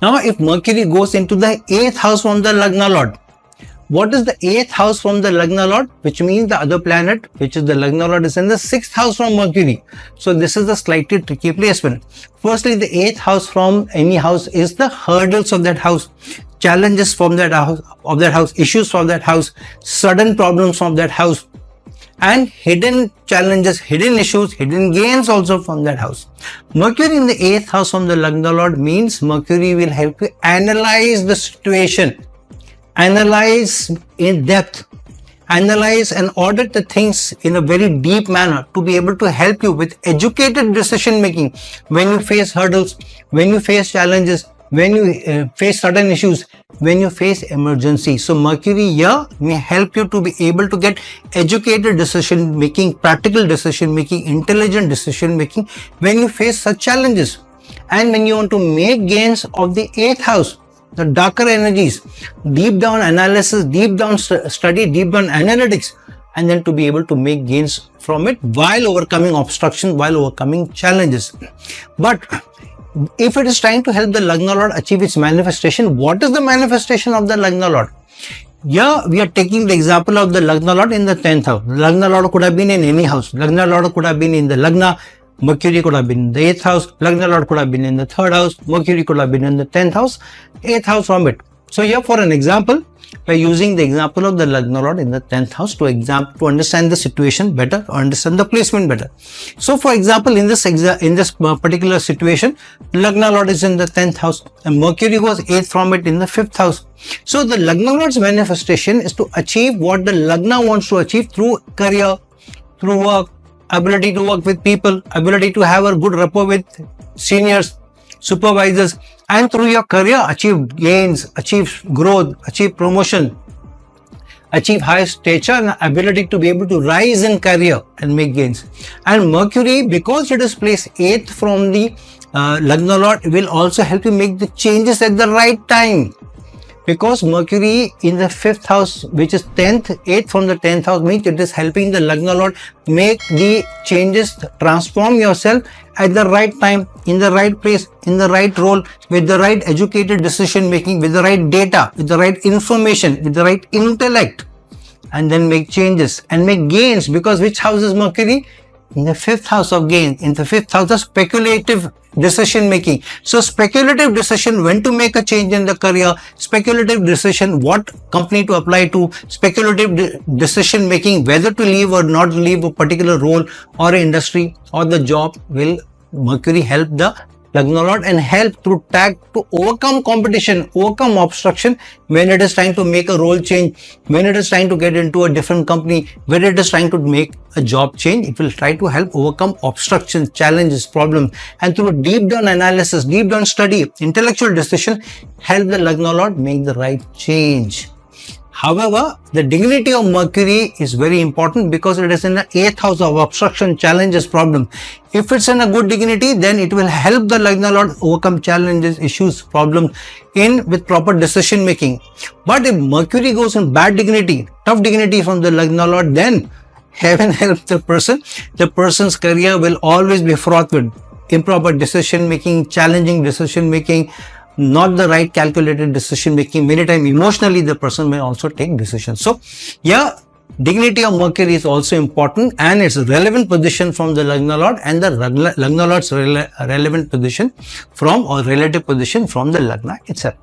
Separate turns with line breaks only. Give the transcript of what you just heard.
Now, if Mercury goes into the 8th house from the Lagna Lord, what is the 8th house from the Lagna Lord? Which means the other planet, which is the Lagna Lord, is in the 6th house from Mercury. So this is a slightly tricky placement. Firstly, the 8th house from any house is the hurdles of that house, challenges from that house, issues from that house, sudden problems from that house, and hidden challenges, hidden issues, hidden gains also from that house. Mercury in the 8th house from the Lagna Lord means Mercury will help you analyze the situation, analyze in depth, analyze and audit the things in a very deep manner to be able to help you with educated decision making when you face hurdles, when you face challenges, when you face sudden issues, when you face emergency. So Mercury here may help you to be able to get educated decision making, practical decision making, intelligent decision making when you face such challenges, and when you want to make gains of the 8th house, the darker energies, deep down analysis, deep down study, deep down analytics, and then to be able to make gains from it while overcoming obstructions, while overcoming challenges. But if it is trying to help the Lagna Lord achieve its manifestation, what is the manifestation of the Lagna Lord? Here we are taking the example of the Lagna Lord in the 10th house. Lagna Lord could have been in any house. Lagna Lord could have been in the Lagna. Mercury could have been in the 8th house. Lagna Lord could have been in the 3rd house. Mercury could have been in the 10th house. 8th house from it. So here for an example, by using the example of the Lagna Lord in the 10th house to understand the situation better, or understand the placement better. So for example, in this particular situation, Lagna Lord is in the 10th house and Mercury was 8th from it in the 5th house. So the Lagna Lord's manifestation is to achieve what the Lagna wants to achieve through career, through work, ability to work with people, ability to have a good rapport with seniors, supervisors, and through your career achieve gains, achieve growth, achieve promotion, achieve high stature and ability to be able to rise in career and make gains. And Mercury, because it is placed 8th from the Lagna Lord, will also help you make the changes at the right time. Because Mercury in the 5th house, which is 10th, 8th from the 10th house, means it is helping the Lagna Lord make the changes, transform yourself at the right time, in the right place, in the right role, with the right educated decision making, with the right data, with the right information, with the right intellect, and then make changes and make gains. Because which house is Mercury? In the 5th house of gain, in the 5th house of speculative decision making. So speculative decision when to make a change in the career, speculative decision what company to apply to, speculative decision making whether to leave or not leave a particular role or industry or the job, will Mercury help the Lagna Lord and help through tact to overcome competition, overcome obstruction when it is trying to make a role change, when it is trying to get into a different company, when it is trying to make a job change. It will try to help overcome obstructions, challenges, problems, and through deep down analysis, deep down study, intellectual decision, help the Lagna Lord make the right change. However, the dignity of Mercury is very important because it is in the 8th house of obstruction, challenges, problem. If it's in a good dignity, then it will help the Lagna Lord overcome challenges, issues, problems with proper decision making. But if Mercury goes in bad dignity, tough dignity from the Lagna Lord, then heaven help the person. The person's career will always be fraught with improper decision making, challenging decision making, not the right calculated decision making. Many times emotionally the person may also take decisions. So yeah, dignity of Mercury is also important, and its relevant position from the Lagna Lord and the Lagna Lord's relevant position from, or relative position from the Lagna itself.